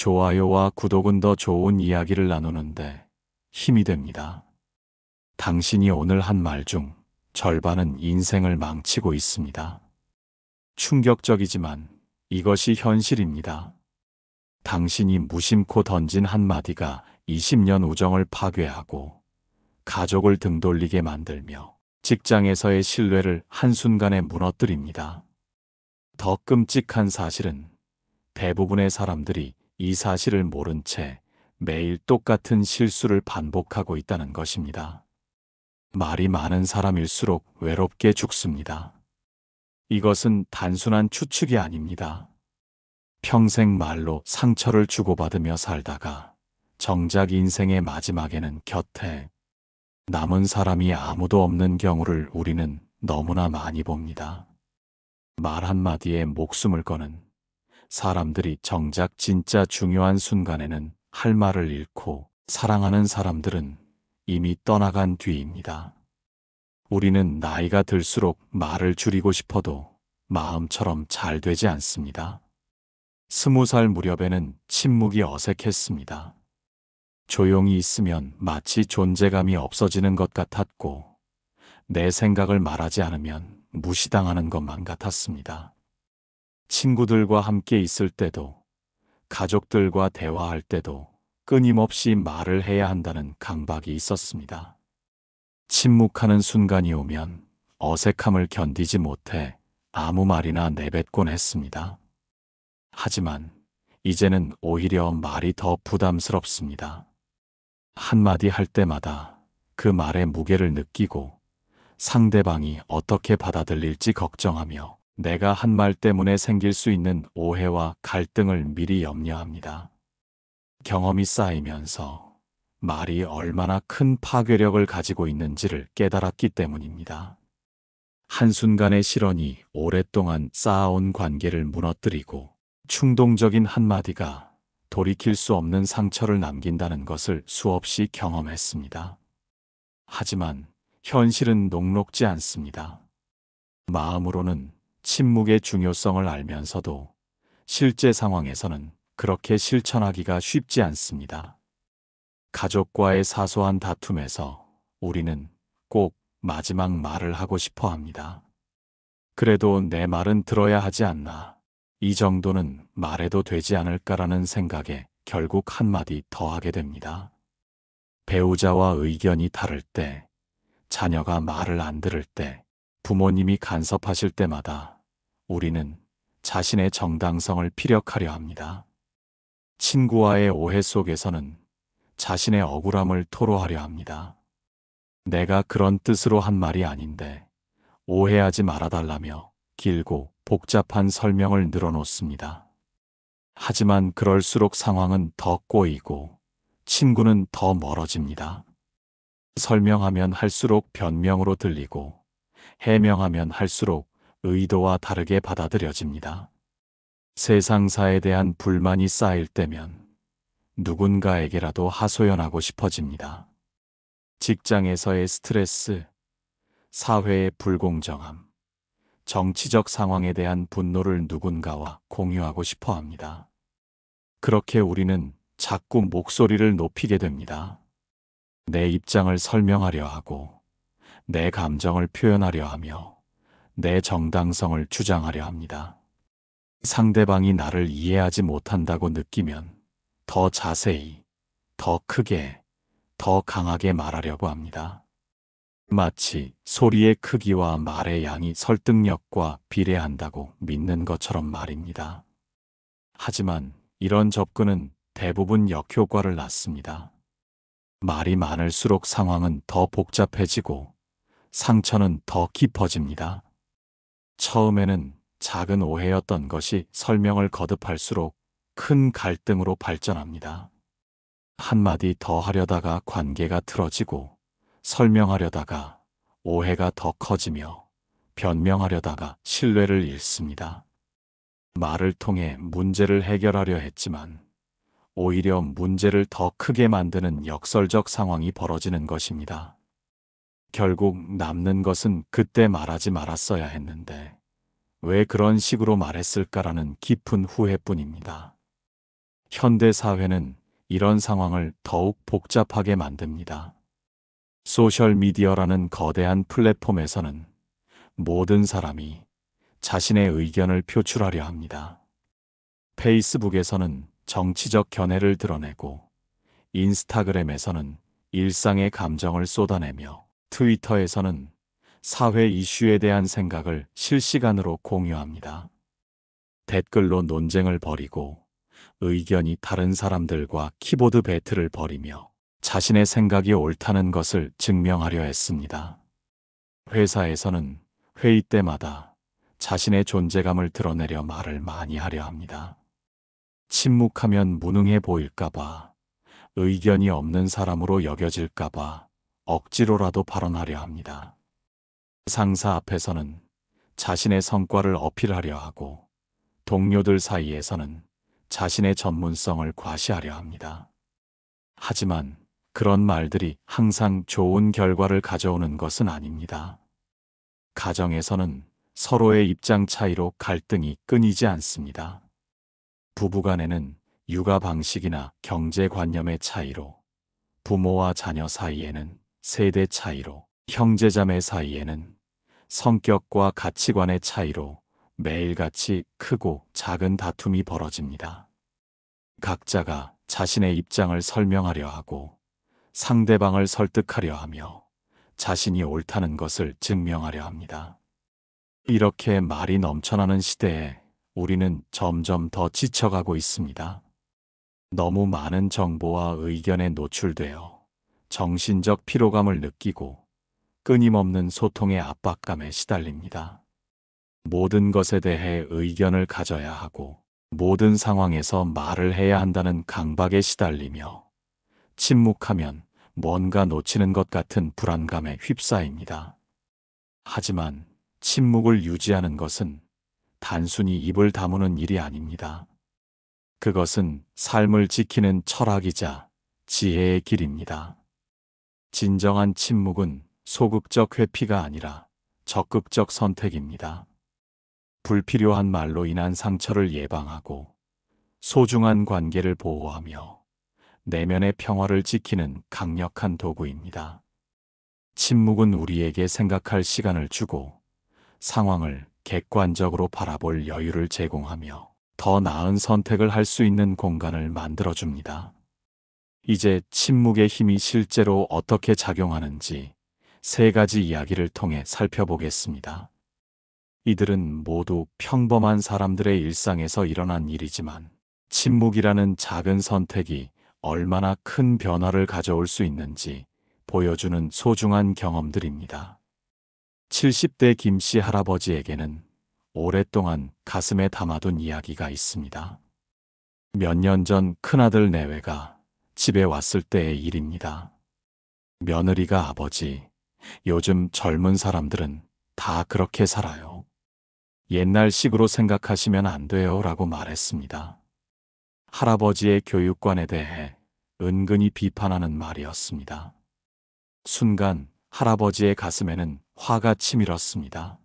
좋아요와 구독은 더 좋은 이야기를 나누는데 힘이 됩니다. 당신이 오늘 한 말 중 절반은 인생을 망치고 있습니다. 충격적이지만 이것이 현실입니다. 당신이 무심코 던진 한마디가 20년 우정을 파괴하고 가족을 등돌리게 만들며 직장에서의 신뢰를 한순간에 무너뜨립니다. 더 끔찍한 사실은 대부분의 사람들이 이 사실을 모른 채 매일 똑같은 실수를 반복하고 있다는 것입니다. 말이 많은 사람일수록 외롭게 죽습니다. 이것은 단순한 추측이 아닙니다. 평생 말로 상처를 주고받으며 살다가 정작 인생의 마지막에는 곁에 남은 사람이 아무도 없는 경우를 우리는 너무나 많이 봅니다. 말 한마디에 목숨을 거는 사람들이 정작 진짜 중요한 순간에는 할 말을 잃고 사랑하는 사람들은 이미 떠나간 뒤입니다. 우리는 나이가 들수록 말을 줄이고 싶어도 마음처럼 잘 되지 않습니다. 20살 무렵에는 침묵이 어색했습니다. 조용히 있으면 마치 존재감이 없어지는 것 같았고, 내 생각을 말하지 않으면 무시당하는 것만 같았습니다. 친구들과 함께 있을 때도, 가족들과 대화할 때도 끊임없이 말을 해야 한다는 강박이 있었습니다. 침묵하는 순간이 오면 어색함을 견디지 못해 아무 말이나 내뱉곤 했습니다. 하지만 이제는 오히려 말이 더 부담스럽습니다. 한마디 할 때마다 그 말의 무게를 느끼고 상대방이 어떻게 받아들일지 걱정하며 내가 한 말 때문에 생길 수 있는 오해와 갈등을 미리 염려합니다. 경험이 쌓이면서 말이 얼마나 큰 파괴력을 가지고 있는지를 깨달았기 때문입니다. 한순간의 실언이 오랫동안 쌓아온 관계를 무너뜨리고 충동적인 한마디가 돌이킬 수 없는 상처를 남긴다는 것을 수없이 경험했습니다. 하지만 현실은 녹록지 않습니다. 마음으로는 침묵의 중요성을 알면서도 실제 상황에서는 그렇게 실천하기가 쉽지 않습니다. 가족과의 사소한 다툼에서 우리는 꼭 마지막 말을 하고 싶어 합니다. 그래도 내 말은 들어야 하지 않나. 이 정도는 말해도 되지 않을까라는 생각에 결국 한마디 더 하게 됩니다. 배우자와 의견이 다를 때, 자녀가 말을 안 들을 때, 부모님이 간섭하실 때마다 우리는 자신의 정당성을 피력하려 합니다. 친구와의 오해 속에서는 자신의 억울함을 토로하려 합니다. 내가 그런 뜻으로 한 말이 아닌데 오해하지 말아달라며 길고 복잡한 설명을 늘어놓습니다. 하지만 그럴수록 상황은 더 꼬이고 친구는 더 멀어집니다. 설명하면 할수록 변명으로 들리고 해명하면 할수록 의도와 다르게 받아들여집니다. 세상사에 대한 불만이 쌓일 때면 누군가에게라도 하소연하고 싶어집니다. 직장에서의 스트레스, 사회의 불공정함, 정치적 상황에 대한 분노를 누군가와 공유하고 싶어 합니다. 그렇게 우리는 자꾸 목소리를 높이게 됩니다. 내 입장을 설명하려 하고, 내 감정을 표현하려 하며, 내 정당성을 주장하려 합니다. 상대방이 나를 이해하지 못한다고 느끼면 더 자세히, 더 크게, 더 강하게 말하려고 합니다. 마치 소리의 크기와 말의 양이 설득력과 비례한다고 믿는 것처럼 말입니다. 하지만 이런 접근은 대부분 역효과를 낳습니다. 말이 많을수록 상황은 더 복잡해지고 상처는 더 깊어집니다. 처음에는 작은 오해였던 것이 설명을 거듭할수록 큰 갈등으로 발전합니다. 한마디 더 하려다가 관계가 틀어지고 설명하려다가 오해가 더 커지며 변명하려다가 신뢰를 잃습니다. 말을 통해 문제를 해결하려 했지만 오히려 문제를 더 크게 만드는 역설적 상황이 벌어지는 것입니다. 결국 남는 것은 그때 말하지 말았어야 했는데 왜 그런 식으로 말했을까라는 깊은 후회뿐입니다. 현대 사회는 이런 상황을 더욱 복잡하게 만듭니다. 소셜미디어라는 거대한 플랫폼에서는 모든 사람이 자신의 의견을 표출하려 합니다. 페이스북에서는 정치적 견해를 드러내고, 인스타그램에서는 일상의 감정을 쏟아내며, 트위터에서는 사회 이슈에 대한 생각을 실시간으로 공유합니다. 댓글로 논쟁을 벌이고, 의견이 다른 사람들과 키보드 배틀을 벌이며 자신의 생각이 옳다는 것을 증명하려 했습니다. 회사에서는 회의 때마다 자신의 존재감을 드러내려 말을 많이 하려 합니다. 침묵하면 무능해 보일까봐, 의견이 없는 사람으로 여겨질까봐 억지로라도 발언하려 합니다. 상사 앞에서는 자신의 성과를 어필하려 하고, 동료들 사이에서는 자신의 전문성을 과시하려 합니다. 하지만 그런 말들이 항상 좋은 결과를 가져오는 것은 아닙니다. 가정에서는 서로의 입장 차이로 갈등이 끊이지 않습니다. 부부간에는 육아 방식이나 경제관념의 차이로, 부모와 자녀 사이에는 세대 차이로, 형제자매 사이에는 성격과 가치관의 차이로 매일같이 크고 작은 다툼이 벌어집니다. 각자가 자신의 입장을 설명하려 하고, 상대방을 설득하려 하며 자신이 옳다는 것을 증명하려 합니다. 이렇게 말이 넘쳐나는 시대에 우리는 점점 더 지쳐가고 있습니다. 너무 많은 정보와 의견에 노출되어 정신적 피로감을 느끼고 끊임없는 소통의 압박감에 시달립니다. 모든 것에 대해 의견을 가져야 하고, 모든 상황에서 말을 해야 한다는 강박에 시달리며, 침묵하면 뭔가 놓치는 것 같은 불안감에 휩싸입니다. 하지만 침묵을 유지하는 것은 단순히 입을 다무는 일이 아닙니다. 그것은 삶을 지키는 철학이자 지혜의 길입니다. 진정한 침묵은 소극적 회피가 아니라 적극적 선택입니다. 불필요한 말로 인한 상처를 예방하고, 소중한 관계를 보호하며 내면의 평화를 지키는 강력한 도구입니다. 침묵은 우리에게 생각할 시간을 주고, 상황을 객관적으로 바라볼 여유를 제공하며 더 나은 선택을 할 수 있는 공간을 만들어줍니다. 이제 침묵의 힘이 실제로 어떻게 작용하는지 3가지 이야기를 통해 살펴보겠습니다. 이들은 모두 평범한 사람들의 일상에서 일어난 일이지만, 침묵이라는 작은 선택이 얼마나 큰 변화를 가져올 수 있는지 보여주는 소중한 경험들입니다. 70대 김씨 할아버지에게는 오랫동안 가슴에 담아둔 이야기가 있습니다. 몇 년 전 큰아들 내외가 집에 왔을 때의 일입니다. 며느리가 아버지, 요즘 젊은 사람들은 다 그렇게 살아요. 옛날식으로 생각하시면 안 돼요 라고 말했습니다. 할아버지의 교육관에 대해 은근히 비판하는 말이었습니다. 순간 할아버지의 가슴에는 화가 치밀었습니다.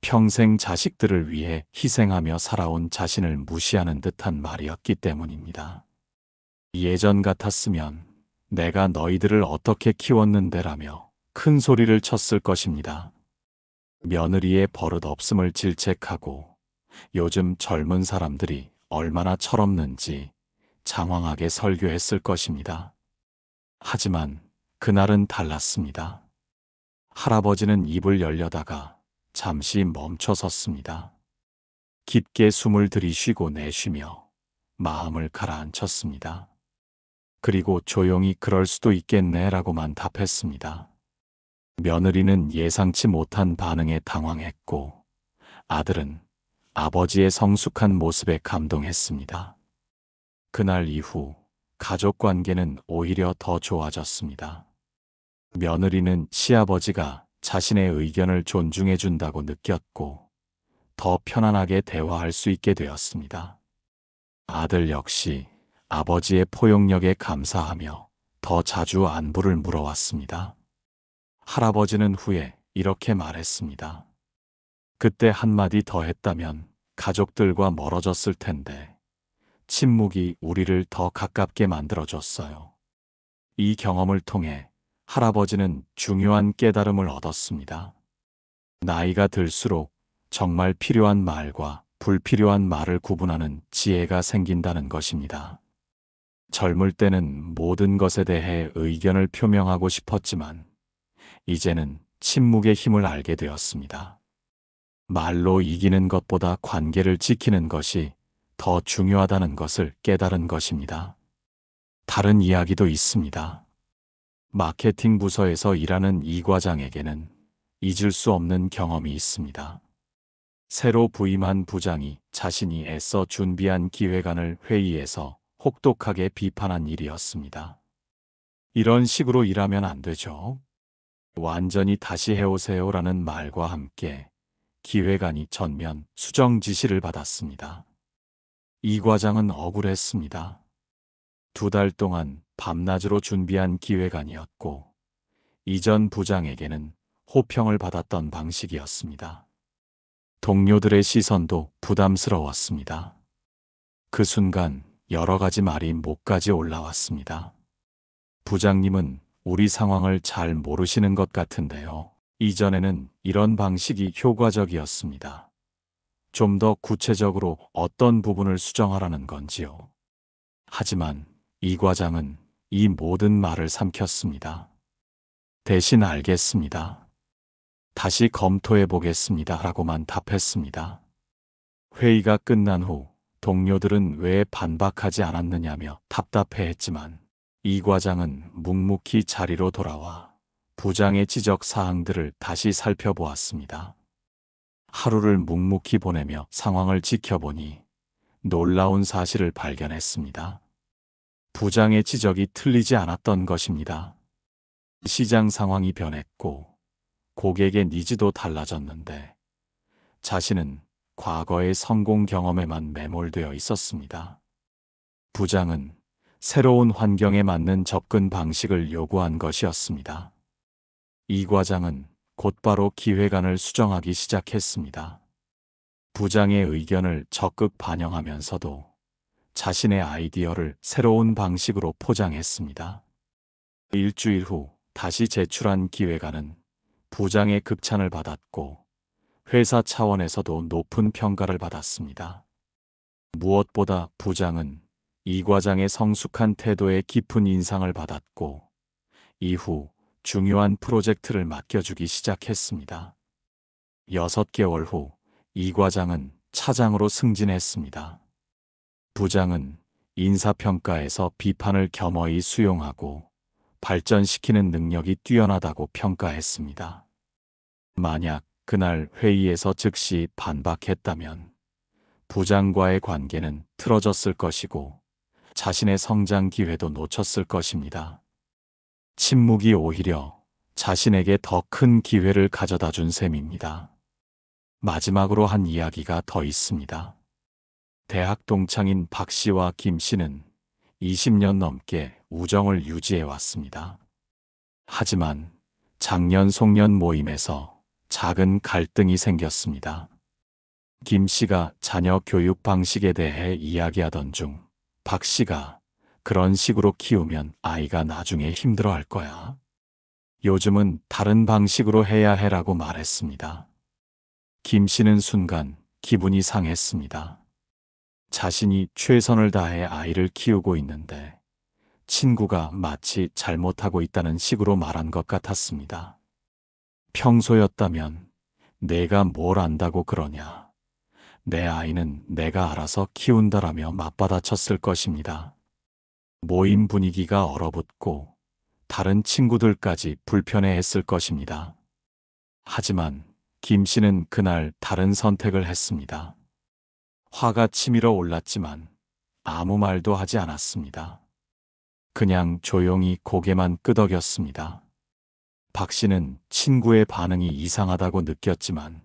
평생 자식들을 위해 희생하며 살아온 자신을 무시하는 듯한 말이었기 때문입니다. 예전 같았으면 내가 너희들을 어떻게 키웠는데라며 큰 소리를 쳤을 것입니다. 며느리의 버릇없음을 질책하고, 요즘 젊은 사람들이 얼마나 철없는지 장황하게 설교했을 것입니다. 하지만 그날은 달랐습니다. 할아버지는 입을 열려다가 잠시 멈춰 섰습니다. 깊게 숨을 들이쉬고 내쉬며 마음을 가라앉혔습니다. 그리고 조용히 그럴 수도 있겠네라고만 답했습니다. 며느리는 예상치 못한 반응에 당황했고, 아들은 아버지의 성숙한 모습에 감동했습니다. 그날 이후 가족 관계는 오히려 더 좋아졌습니다. 며느리는 시아버지가 자신의 의견을 존중해 준다고 느꼈고, 더 편안하게 대화할 수 있게 되었습니다. 아들 역시 아버지의 포용력에 감사하며 더 자주 안부를 물어왔습니다. 할아버지는 후에 이렇게 말했습니다. 그때 한마디 더 했다면 가족들과 멀어졌을 텐데, 침묵이 우리를 더 가깝게 만들어줬어요. 이 경험을 통해 할아버지는 중요한 깨달음을 얻었습니다. 나이가 들수록 정말 필요한 말과 불필요한 말을 구분하는 지혜가 생긴다는 것입니다. 젊을 때는 모든 것에 대해 의견을 표명하고 싶었지만 이제는 침묵의 힘을 알게 되었습니다. 말로 이기는 것보다 관계를 지키는 것이 더 중요하다는 것을 깨달은 것입니다. 다른 이야기도 있습니다. 마케팅 부서에서 일하는 이 과장에게는 잊을 수 없는 경험이 있습니다. 새로 부임한 부장이 자신이 애써 준비한 기획안을 회의에서 혹독하게 비판한 일이었습니다. 이런 식으로 일하면 안 되죠. 완전히 다시 해오세요라는 말과 함께 기획안이 전면 수정 지시를 받았습니다. 이 과장은 억울했습니다. 2달 동안 밤낮으로 준비한 기획안이었고 이전 부장에게는 호평을 받았던 방식이었습니다. 동료들의 시선도 부담스러웠습니다. 그 순간 여러 가지 말이 목까지 올라왔습니다. 부장님은 우리 상황을 잘 모르시는 것 같은데요. 이전에는 이런 방식이 효과적이었습니다. 좀 더 구체적으로 어떤 부분을 수정하라는 건지요. 하지만 이 과장은 이 모든 말을 삼켰습니다. 대신 알겠습니다. 다시 검토해 보겠습니다. 라고만 답했습니다. 회의가 끝난 후 동료들은 왜 반박하지 않았느냐며 답답해했지만 이 과장은 묵묵히 자리로 돌아와 부장의 지적 사항들을 다시 살펴보았습니다. 하루를 묵묵히 보내며 상황을 지켜보니 놀라운 사실을 발견했습니다. 부장의 지적이 틀리지 않았던 것입니다. 시장 상황이 변했고 고객의 니즈도 달라졌는데 자신은 과거의 성공 경험에만 매몰되어 있었습니다. 부장은 새로운 환경에 맞는 접근 방식을 요구한 것이었습니다. 이 과장은 곧바로 기획안을 수정하기 시작했습니다. 부장의 의견을 적극 반영하면서도 자신의 아이디어를 새로운 방식으로 포장했습니다. 일주일 후 다시 제출한 기획안은 부장의 극찬을 받았고 회사 차원에서도 높은 평가를 받았습니다. 무엇보다 부장은 이 과장의 성숙한 태도에 깊은 인상을 받았고 이후 중요한 프로젝트를 맡겨주기 시작했습니다. 6개월 후 이 과장은 차장으로 승진했습니다. 부장은 인사평가에서 비판을 겸허히 수용하고 발전시키는 능력이 뛰어나다고 평가했습니다. 만약 그날 회의에서 즉시 반박했다면 부장과의 관계는 틀어졌을 것이고 자신의 성장 기회도 놓쳤을 것입니다. 침묵이 오히려 자신에게 더 큰 기회를 가져다 준 셈입니다. 마지막으로 한 이야기가 더 있습니다. 대학 동창인 박 씨와 김 씨는 20년 넘게 우정을 유지해 왔습니다. 하지만 작년 송년 모임에서 작은 갈등이 생겼습니다. 김 씨가 자녀 교육 방식에 대해 이야기하던 중 박 씨가 그런 식으로 키우면 아이가 나중에 힘들어할 거야. 요즘은 다른 방식으로 해야 해라고 말했습니다. 김 씨는 순간 기분이 상했습니다. 자신이 최선을 다해 아이를 키우고 있는데 친구가 마치 잘못하고 있다는 식으로 말한 것 같았습니다. 평소였다면 내가 뭘 안다고 그러냐. 내 아이는 내가 알아서 키운다라며 맞받아쳤을 것입니다. 모임 분위기가 얼어붙고 다른 친구들까지 불편해했을 것입니다. 하지만 김 씨는 그날 다른 선택을 했습니다. 화가 치밀어 올랐지만 아무 말도 하지 않았습니다. 그냥 조용히 고개만 끄덕였습니다. 박 씨는 친구의 반응이 이상하다고 느꼈지만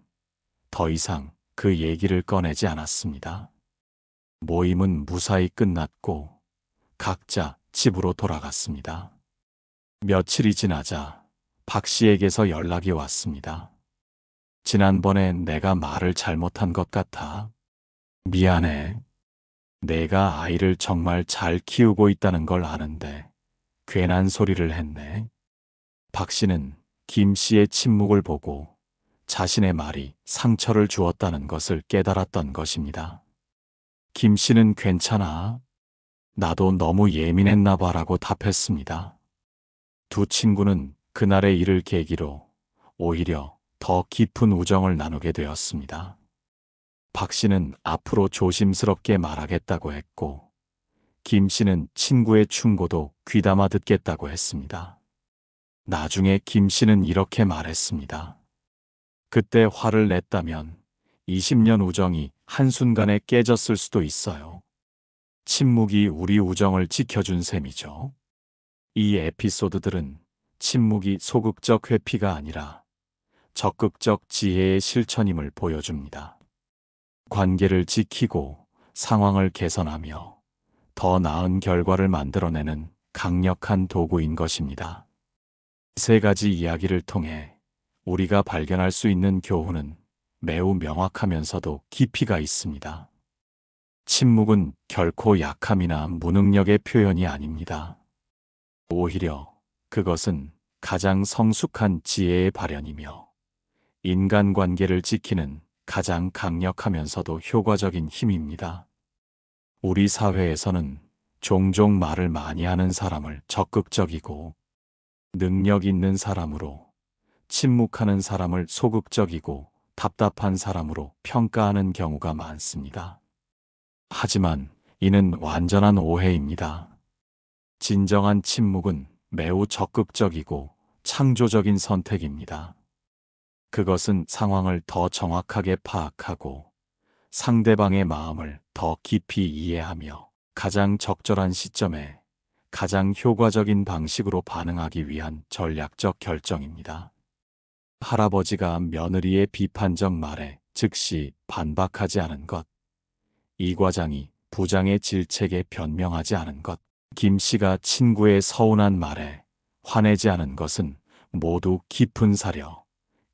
더 이상 그 얘기를 꺼내지 않았습니다. 모임은 무사히 끝났고 각자 집으로 돌아갔습니다. 며칠이 지나자 박 씨에게서 연락이 왔습니다. 지난번에 내가 말을 잘못한 것 같아. 미안해. 내가 아이를 정말 잘 키우고 있다는 걸 아는데 괜한 소리를 했네. 박 씨는 김 씨의 침묵을 보고 자신의 말이 상처를 주었다는 것을 깨달았던 것입니다. 김 씨는 괜찮아. 나도 너무 예민했나 봐라고 답했습니다. 두 친구는 그날의 일을 계기로 오히려 더 깊은 우정을 나누게 되었습니다. 박 씨는 앞으로 조심스럽게 말하겠다고 했고, 김 씨는 친구의 충고도 귀담아 듣겠다고 했습니다. 나중에 김 씨는 이렇게 말했습니다. 그때 화를 냈다면 20년 우정이 한순간에 깨졌을 수도 있어요. 침묵이 우리 우정을 지켜준 셈이죠. 이 에피소드들은 침묵이 소극적 회피가 아니라 적극적 지혜의 실천임을 보여줍니다. 관계를 지키고 상황을 개선하며 더 나은 결과를 만들어내는 강력한 도구인 것입니다. 세 가지 이야기를 통해 우리가 발견할 수 있는 교훈은 매우 명확하면서도 깊이가 있습니다. 침묵은 결코 약함이나 무능력의 표현이 아닙니다. 오히려 그것은 가장 성숙한 지혜의 발현이며 인간관계를 지키는 가장 강력하면서도 효과적인 힘입니다. 우리 사회에서는 종종 말을 많이 하는 사람을 적극적이고 능력 있는 사람으로, 침묵하는 사람을 소극적이고 답답한 사람으로 평가하는 경우가 많습니다. 하지만 이는 완전한 오해입니다. 진정한 침묵은 매우 적극적이고 창조적인 선택입니다. 그것은 상황을 더 정확하게 파악하고 상대방의 마음을 더 깊이 이해하며 가장 적절한 시점에 가장 효과적인 방식으로 반응하기 위한 전략적 결정입니다. 할아버지가 며느리의 비판적 말에 즉시 반박하지 않은 것, 이 과장이 부장의 질책에 변명하지 않은 것, 김 씨가 친구의 서운한 말에 화내지 않은 것은 모두 깊은 사려,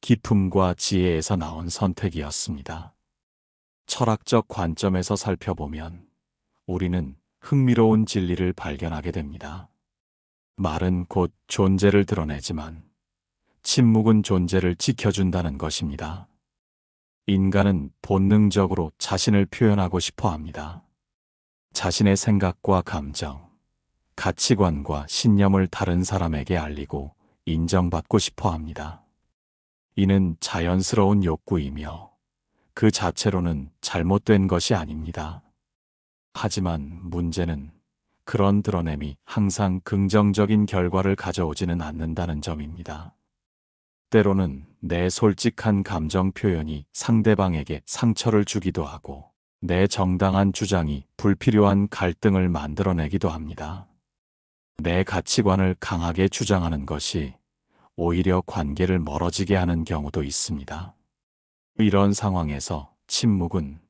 기품과 지혜에서 나온 선택이었습니다. 철학적 관점에서 살펴보면 우리는 흥미로운 진리를 발견하게 됩니다. 말은 곧 존재를 드러내지만 침묵은 존재를 지켜준다는 것입니다. 인간은 본능적으로 자신을 표현하고 싶어 합니다. 자신의 생각과 감정, 가치관과 신념을 다른 사람에게 알리고 인정받고 싶어 합니다. 이는 자연스러운 욕구이며 그 자체로는 잘못된 것이 아닙니다. 하지만 문제는 그런 드러냄이 항상 긍정적인 결과를 가져오지는 않는다는 점입니다. 때로는 내 솔직한 감정 표현이 상대방에게 상처를 주기도 하고 내 정당한 주장이 불필요한 갈등을 만들어내기도 합니다. 내 가치관을 강하게 주장하는 것이 오히려 관계를 멀어지게 하는 경우도 있습니다. 이런 상황에서 침묵은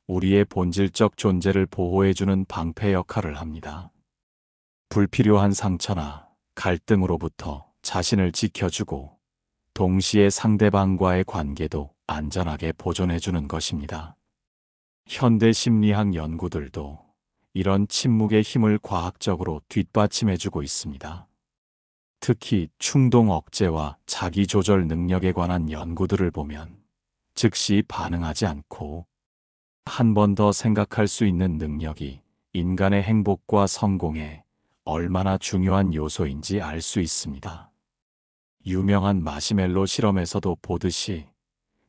우리의 본질적 존재를 보호해주는 방패 역할을 합니다. 불필요한 상처나 갈등으로부터 자신을 지켜주고 동시에 상대방과의 관계도 안전하게 보존해주는 것입니다. 현대 심리학 연구들도 이런 침묵의 힘을 과학적으로 뒷받침해주고 있습니다. 특히 충동 억제와 자기 조절 능력에 관한 연구들을 보면 즉시 반응하지 않고 한 번 더 생각할 수 있는 능력이 인간의 행복과 성공에 얼마나 중요한 요소인지 알 수 있습니다. 유명한 마시멜로 실험에서도 보듯이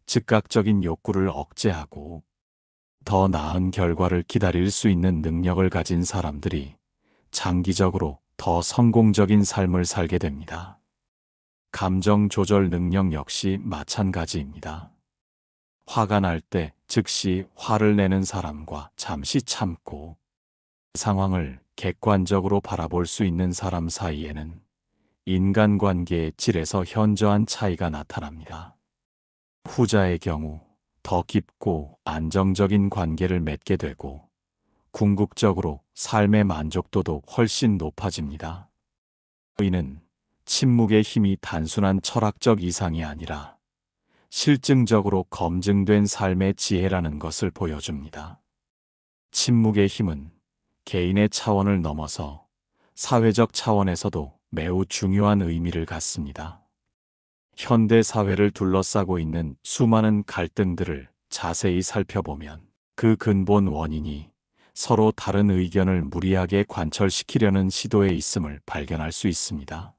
즉각적인 욕구를 억제하고 더 나은 결과를 기다릴 수 있는 능력을 가진 사람들이 장기적으로 더 성공적인 삶을 살게 됩니다. 감정 조절 능력 역시 마찬가지입니다. 화가 날 때 즉시 화를 내는 사람과 잠시 참고 상황을 객관적으로 바라볼 수 있는 사람 사이에는 인간관계의 질에서 현저한 차이가 나타납니다. 후자의 경우 더 깊고 안정적인 관계를 맺게 되고 궁극적으로 삶의 만족도도 훨씬 높아집니다. 이는 침묵의 힘이 단순한 철학적 이상이 아니라 실증적으로 검증된 삶의 지혜라는 것을 보여줍니다. 침묵의 힘은 개인의 차원을 넘어서 사회적 차원에서도 매우 중요한 의미를 갖습니다. 현대 사회를 둘러싸고 있는 수많은 갈등들을 자세히 살펴보면 그 근본 원인이 서로 다른 의견을 무리하게 관철시키려는 시도에 있음을 발견할 수 있습니다.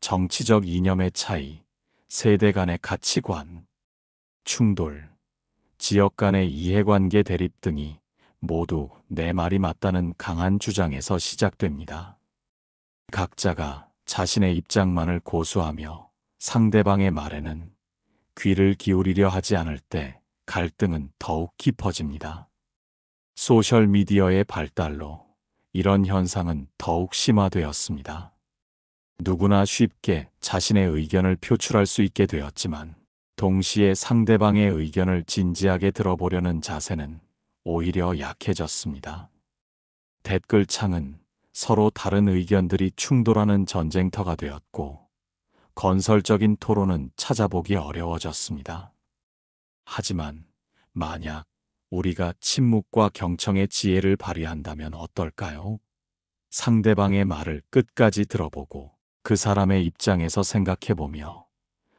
정치적 이념의 차이, 세대 간의 가치관, 충돌, 지역 간의 이해관계 대립 등이 모두 내 말이 맞다는 강한 주장에서 시작됩니다. 각자가 자신의 입장만을 고수하며 상대방의 말에는 귀를 기울이려 하지 않을 때 갈등은 더욱 깊어집니다. 소셜미디어의 발달로 이런 현상은 더욱 심화되었습니다. 누구나 쉽게 자신의 의견을 표출할 수 있게 되었지만 동시에 상대방의 의견을 진지하게 들어보려는 자세는 오히려 약해졌습니다. 댓글창은 서로 다른 의견들이 충돌하는 전쟁터가 되었고 건설적인 토론은 찾아보기 어려워졌습니다. 하지만 만약 우리가 침묵과 경청의 지혜를 발휘한다면 어떨까요? 상대방의 말을 끝까지 들어보고 그 사람의 입장에서 생각해보며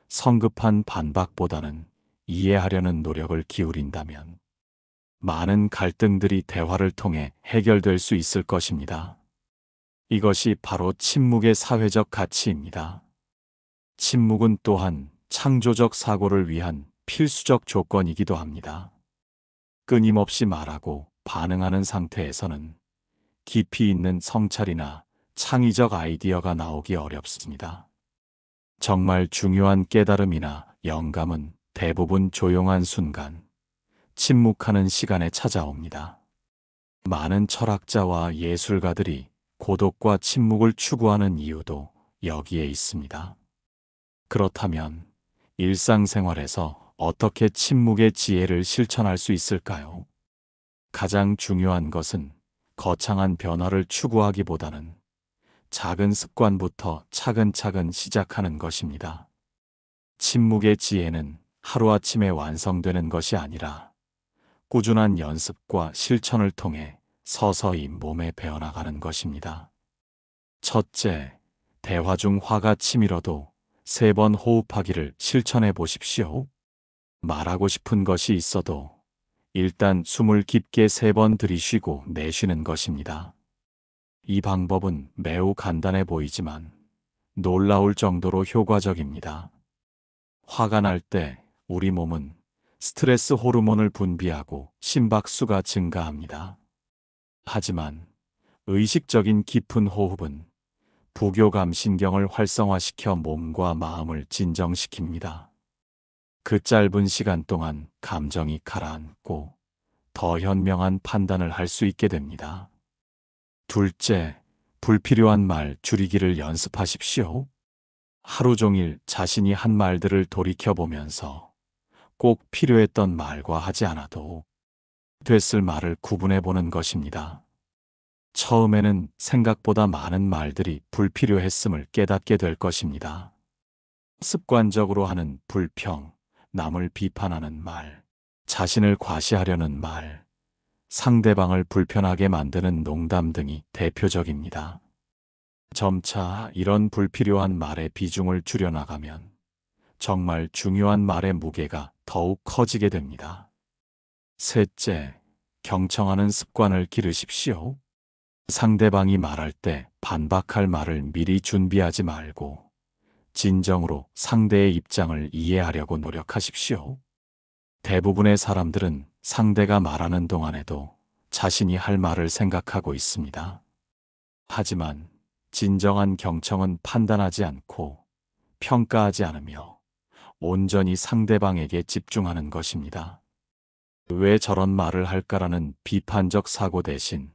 성급한 반박보다는 이해하려는 노력을 기울인다면 많은 갈등들이 대화를 통해 해결될 수 있을 것입니다. 이것이 바로 침묵의 사회적 가치입니다. 침묵은 또한 창조적 사고를 위한 필수적 조건이기도 합니다. 끊임없이 말하고 반응하는 상태에서는 깊이 있는 성찰이나 창의적 아이디어가 나오기 어렵습니다. 정말 중요한 깨달음이나 영감은 대부분 조용한 순간, 침묵하는 시간에 찾아옵니다. 많은 철학자와 예술가들이 고독과 침묵을 추구하는 이유도 여기에 있습니다. 그렇다면 일상생활에서 어떻게 침묵의 지혜를 실천할 수 있을까요? 가장 중요한 것은 거창한 변화를 추구하기보다는 작은 습관부터 차근차근 시작하는 것입니다. 침묵의 지혜는 하루아침에 완성되는 것이 아니라 꾸준한 연습과 실천을 통해 서서히 몸에 배어나가는 것입니다. 첫째, 대화 중 화가 치밀어도 3번 호흡하기를 실천해 보십시오. 말하고 싶은 것이 있어도 일단 숨을 깊게 3번 들이쉬고 내쉬는 것입니다. 이 방법은 매우 간단해 보이지만 놀라울 정도로 효과적입니다. 화가 날 때 우리 몸은 스트레스 호르몬을 분비하고 심박수가 증가합니다. 하지만 의식적인 깊은 호흡은 부교감 신경을 활성화시켜 몸과 마음을 진정시킵니다. 그 짧은 시간 동안 감정이 가라앉고 더 현명한 판단을 할 수 있게 됩니다. 둘째, 불필요한 말 줄이기를 연습하십시오. 하루 종일 자신이 한 말들을 돌이켜보면서 꼭 필요했던 말과 하지 않아도 됐을 말을 구분해보는 것입니다. 처음에는 생각보다 많은 말들이 불필요했음을 깨닫게 될 것입니다. 습관적으로 하는 불평, 남을 비판하는 말, 자신을 과시하려는 말, 상대방을 불편하게 만드는 농담 등이 대표적입니다. 점차 이런 불필요한 말의 비중을 줄여나가면 정말 중요한 말의 무게가 더욱 커지게 됩니다. 셋째, 경청하는 습관을 기르십시오. 상대방이 말할 때 반박할 말을 미리 준비하지 말고 진정으로 상대의 입장을 이해하려고 노력하십시오. 대부분의 사람들은 상대가 말하는 동안에도 자신이 할 말을 생각하고 있습니다. 하지만 진정한 경청은 판단하지 않고 평가하지 않으며 온전히 상대방에게 집중하는 것입니다. 왜 저런 말을 할까라는 비판적 사고 대신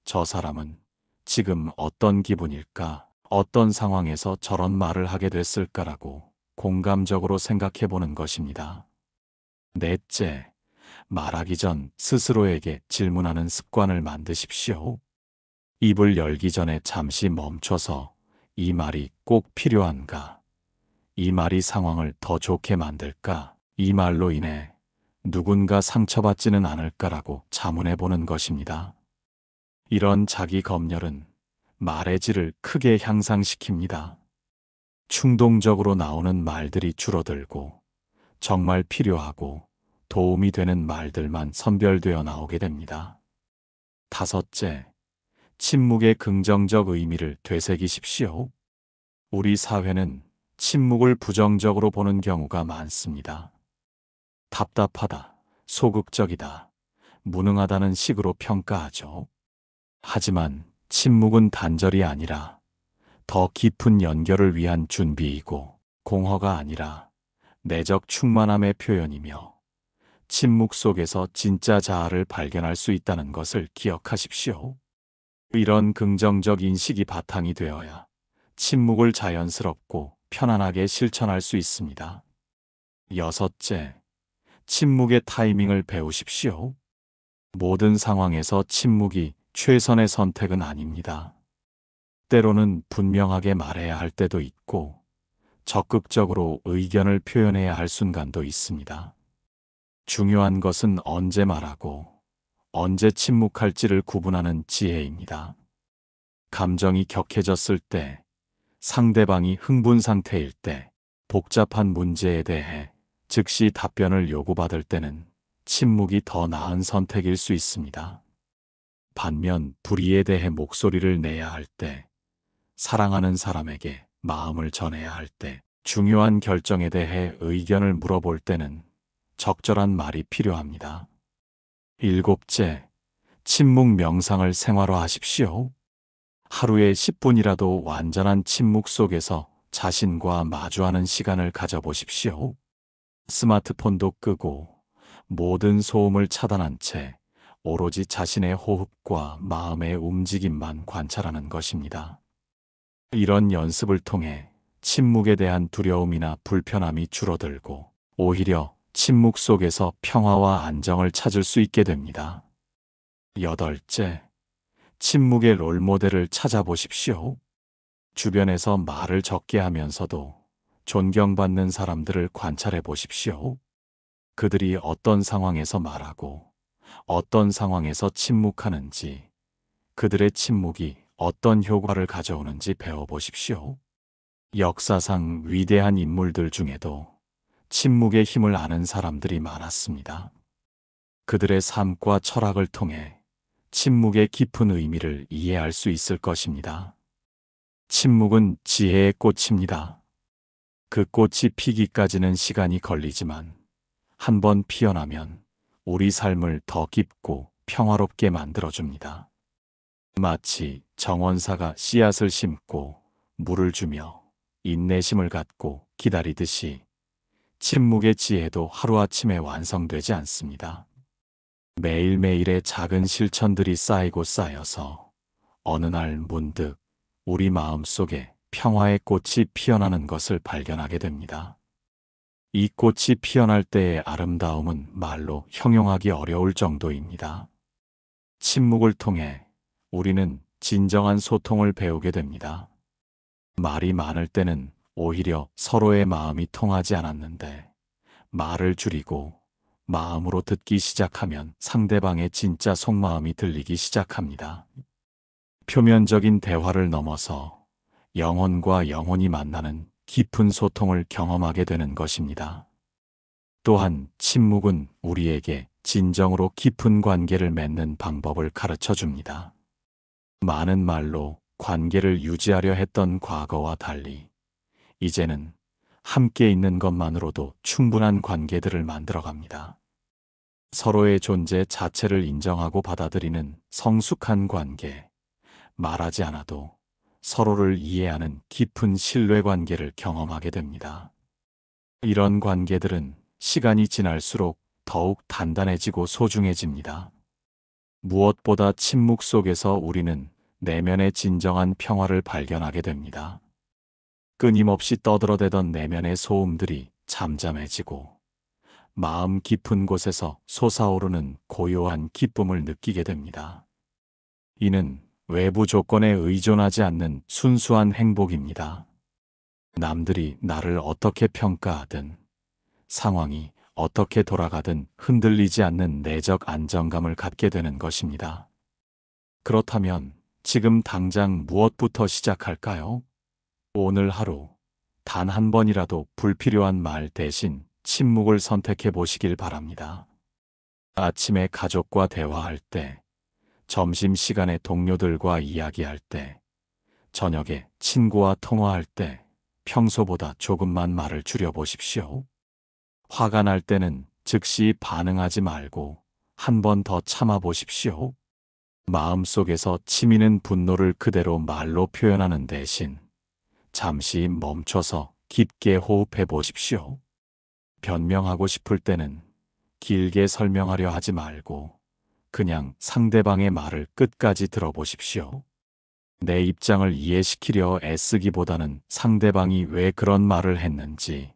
저 사람은 지금 어떤 기분일까? 어떤 상황에서 저런 말을 하게 됐을까라고 공감적으로 생각해 보는 것입니다. 넷째, 말하기 전 스스로에게 질문하는 습관을 만드십시오. 입을 열기 전에 잠시 멈춰서 이 말이 꼭 필요한가? 이 말이 상황을 더 좋게 만들까? 이 말로 인해 누군가 상처받지는 않을까라고 자문해 보는 것입니다. 이런 자기 검열은 말의 질을 크게 향상시킵니다. 충동적으로 나오는 말들이 줄어들고 정말 필요하고 도움이 되는 말들만 선별되어 나오게 됩니다. 다섯째, 침묵의 긍정적 의미를 되새기십시오. 우리 사회는 침묵을 부정적으로 보는 경우가 많습니다. 답답하다, 소극적이다, 무능하다는 식으로 평가하죠. 하지만 침묵은 단절이 아니라 더 깊은 연결을 위한 준비이고 공허가 아니라 내적 충만함의 표현이며 침묵 속에서 진짜 자아를 발견할 수 있다는 것을 기억하십시오. 이런 긍정적 인식이 바탕이 되어야 침묵을 자연스럽고 편안하게 실천할 수 있습니다. 여섯째, 침묵의 타이밍을 배우십시오. 모든 상황에서 침묵이 최선의 선택은 아닙니다. 때로는 분명하게 말해야 할 때도 있고 적극적으로 의견을 표현해야 할 순간도 있습니다. 중요한 것은 언제 말하고 언제 침묵할지를 구분하는 지혜입니다. 감정이 격해졌을 때, 상대방이 흥분 상태일 때, 복잡한 문제에 대해 즉시 답변을 요구받을 때는 침묵이 더 나은 선택일 수 있습니다. 반면 불의에 대해 목소리를 내야 할 때, 사랑하는 사람에게 마음을 전해야 할 때, 중요한 결정에 대해 의견을 물어볼 때는 적절한 말이 필요합니다. 일곱째, 침묵 명상을 생활화하십시오. 하루에 10분이라도 완전한 침묵 속에서 자신과 마주하는 시간을 가져보십시오. 스마트폰도 끄고 모든 소음을 차단한 채 오로지 자신의 호흡과 마음의 움직임만 관찰하는 것입니다. 이런 연습을 통해 침묵에 대한 두려움이나 불편함이 줄어들고 오히려 침묵 속에서 평화와 안정을 찾을 수 있게 됩니다. 여덟째, 침묵의 롤모델을 찾아보십시오. 주변에서 말을 적게 하면서도 존경받는 사람들을 관찰해 보십시오. 그들이 어떤 상황에서 말하고 어떤 상황에서 침묵하는지, 그들의 침묵이 어떤 효과를 가져오는지 배워보십시오. 역사상 위대한 인물들 중에도 침묵의 힘을 아는 사람들이 많았습니다. 그들의 삶과 철학을 통해 침묵의 깊은 의미를 이해할 수 있을 것입니다. 침묵은 지혜의 꽃입니다. 그 꽃이 피기까지는 시간이 걸리지만 한번 피어나면 우리 삶을 더 깊고 평화롭게 만들어줍니다. 마치 정원사가 씨앗을 심고 물을 주며 인내심을 갖고 기다리듯이 침묵의 지혜도 하루아침에 완성되지 않습니다. 매일매일의 작은 실천들이 쌓이고 쌓여서 어느 날 문득 우리 마음속에 평화의 꽃이 피어나는 것을 발견하게 됩니다. 이 꽃이 피어날 때의 아름다움은 말로 형용하기 어려울 정도입니다. 침묵을 통해 우리는 진정한 소통을 배우게 됩니다. 말이 많을 때는 오히려 서로의 마음이 통하지 않았는데 말을 줄이고 마음으로 듣기 시작하면 상대방의 진짜 속마음이 들리기 시작합니다. 표면적인 대화를 넘어서 영혼과 영혼이 만나는 깊은 소통을 경험하게 되는 것입니다. 또한 침묵은 우리에게 진정으로 깊은 관계를 맺는 방법을 가르쳐 줍니다. 많은 말로 관계를 유지하려 했던 과거와 달리 이제는 함께 있는 것만으로도 충분한 관계들을 만들어갑니다. 서로의 존재 자체를 인정하고 받아들이는 성숙한 관계, 말하지 않아도 서로를 이해하는 깊은 신뢰 관계를 경험하게 됩니다. 이런 관계들은 시간이 지날수록 더욱 단단해지고 소중해집니다. 무엇보다 침묵 속에서 우리는 내면의 진정한 평화를 발견하게 됩니다. 끊임없이 떠들어대던 내면의 소음들이 잠잠해지고 마음 깊은 곳에서 솟아오르는 고요한 기쁨을 느끼게 됩니다. 이는 외부 조건에 의존하지 않는 순수한 행복입니다. 남들이 나를 어떻게 평가하든, 상황이 어떻게 돌아가든 흔들리지 않는 내적 안정감을 갖게 되는 것입니다. 그렇다면 지금 당장 무엇부터 시작할까요? 오늘 하루 단 한 번이라도 불필요한 말 대신 침묵을 선택해 보시길 바랍니다. 아침에 가족과 대화할 때, 점심시간에 동료들과 이야기할 때, 저녁에 친구와 통화할 때 평소보다 조금만 말을 줄여보십시오. 화가 날 때는 즉시 반응하지 말고 한 번 더 참아보십시오. 마음속에서 치미는 분노를 그대로 말로 표현하는 대신 잠시 멈춰서 깊게 호흡해 보십시오. 변명하고 싶을 때는 길게 설명하려 하지 말고 그냥 상대방의 말을 끝까지 들어보십시오. 내 입장을 이해시키려 애쓰기보다는 상대방이 왜 그런 말을 했는지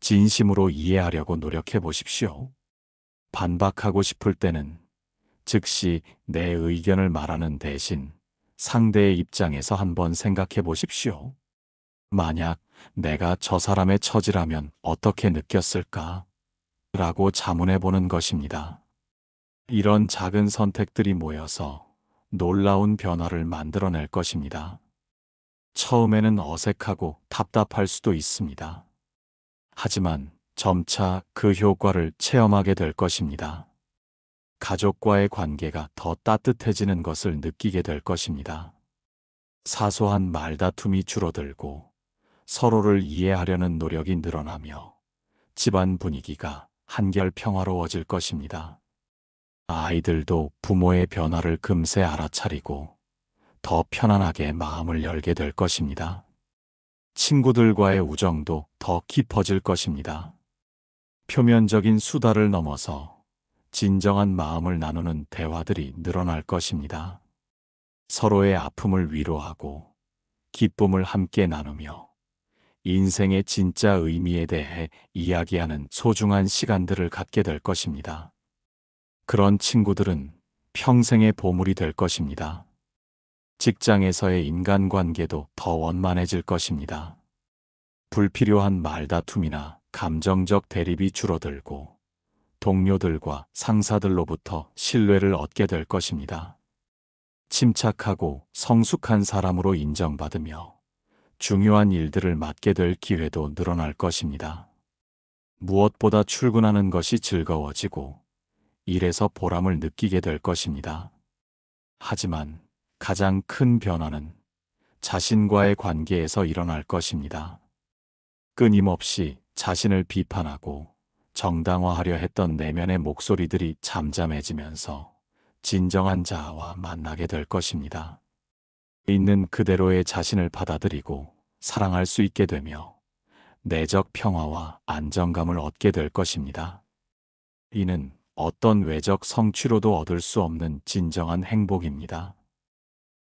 진심으로 이해하려고 노력해 보십시오. 반박하고 싶을 때는 즉시 내 의견을 말하는 대신 상대의 입장에서 한번 생각해 보십시오. 만약 내가 저 사람의 처지라면 어떻게 느꼈을까? 라고 자문해 보는 것입니다. 이런 작은 선택들이 모여서 놀라운 변화를 만들어낼 것입니다. 처음에는 어색하고 답답할 수도 있습니다. 하지만 점차 그 효과를 체험하게 될 것입니다. 가족과의 관계가 더 따뜻해지는 것을 느끼게 될 것입니다. 사소한 말다툼이 줄어들고 서로를 이해하려는 노력이 늘어나며 집안 분위기가 한결 평화로워질 것입니다. 아이들도 부모의 변화를 금세 알아차리고 더 편안하게 마음을 열게 될 것입니다. 친구들과의 우정도 더 깊어질 것입니다. 표면적인 수다를 넘어서 진정한 마음을 나누는 대화들이 늘어날 것입니다. 서로의 아픔을 위로하고 기쁨을 함께 나누며 인생의 진짜 의미에 대해 이야기하는 소중한 시간들을 갖게 될 것입니다. 그런 친구들은 평생의 보물이 될 것입니다. 직장에서의 인간관계도 더 원만해질 것입니다. 불필요한 말다툼이나 감정적 대립이 줄어들고 동료들과 상사들로부터 신뢰를 얻게 될 것입니다. 침착하고 성숙한 사람으로 인정받으며 중요한 일들을 맡게 될 기회도 늘어날 것입니다. 무엇보다 출근하는 것이 즐거워지고 일에서 보람을 느끼게 될 것입니다. 하지만 가장 큰 변화는 자신과의 관계에서 일어날 것입니다. 끊임없이 자신을 비판하고 정당화하려 했던 내면의 목소리들이 잠잠해지면서 진정한 자아와 만나게 될 것입니다. 있는 그대로의 자신을 받아들이고 사랑할 수 있게 되며 내적 평화와 안정감을 얻게 될 것입니다. 이는 어떤 외적 성취로도 얻을 수 없는 진정한 행복입니다.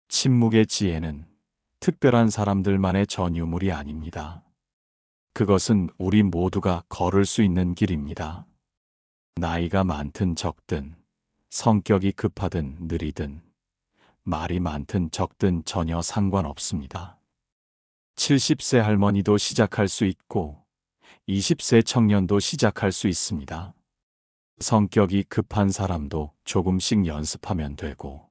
침묵의 지혜는 특별한 사람들만의 전유물이 아닙니다. 그것은 우리 모두가 걸을 수 있는 길입니다. 나이가 많든 적든, 성격이 급하든 느리든, 말이 많든 적든 전혀 상관없습니다. 70세 할머니도 시작할 수 있고 20세 청년도 시작할 수 있습니다. 성격이 급한 사람도 조금씩 연습하면 되고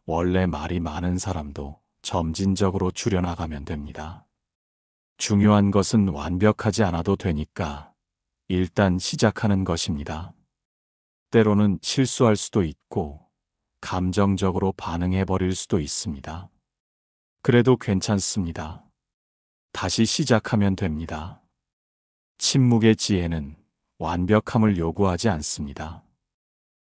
원래 말이 많은 사람도 점진적으로 줄여나가면 됩니다. 중요한 것은 완벽하지 않아도 되니까 일단 시작하는 것입니다. 때로는 실수할 수도 있고 감정적으로 반응해버릴 수도 있습니다. 그래도 괜찮습니다. 다시 시작하면 됩니다. 침묵의 지혜는 완벽함을 요구하지 않습니다.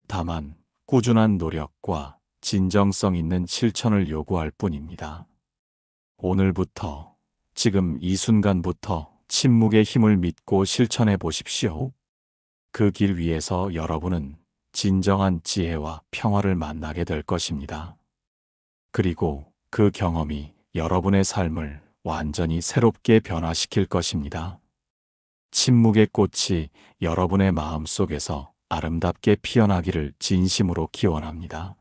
다만 꾸준한 노력과 진정성 있는 실천을 요구할 뿐입니다. 오늘부터, 지금 이 순간부터 침묵의 힘을 믿고 실천해 보십시오. 그 길 위에서 여러분은 진정한 지혜와 평화를 만나게 될 것입니다. 그리고 그 경험이 여러분의 삶을 완전히 새롭게 변화시킬 것입니다. 침묵의 꽃이 여러분의 마음 속에서 아름답게 피어나기를 진심으로 기원합니다.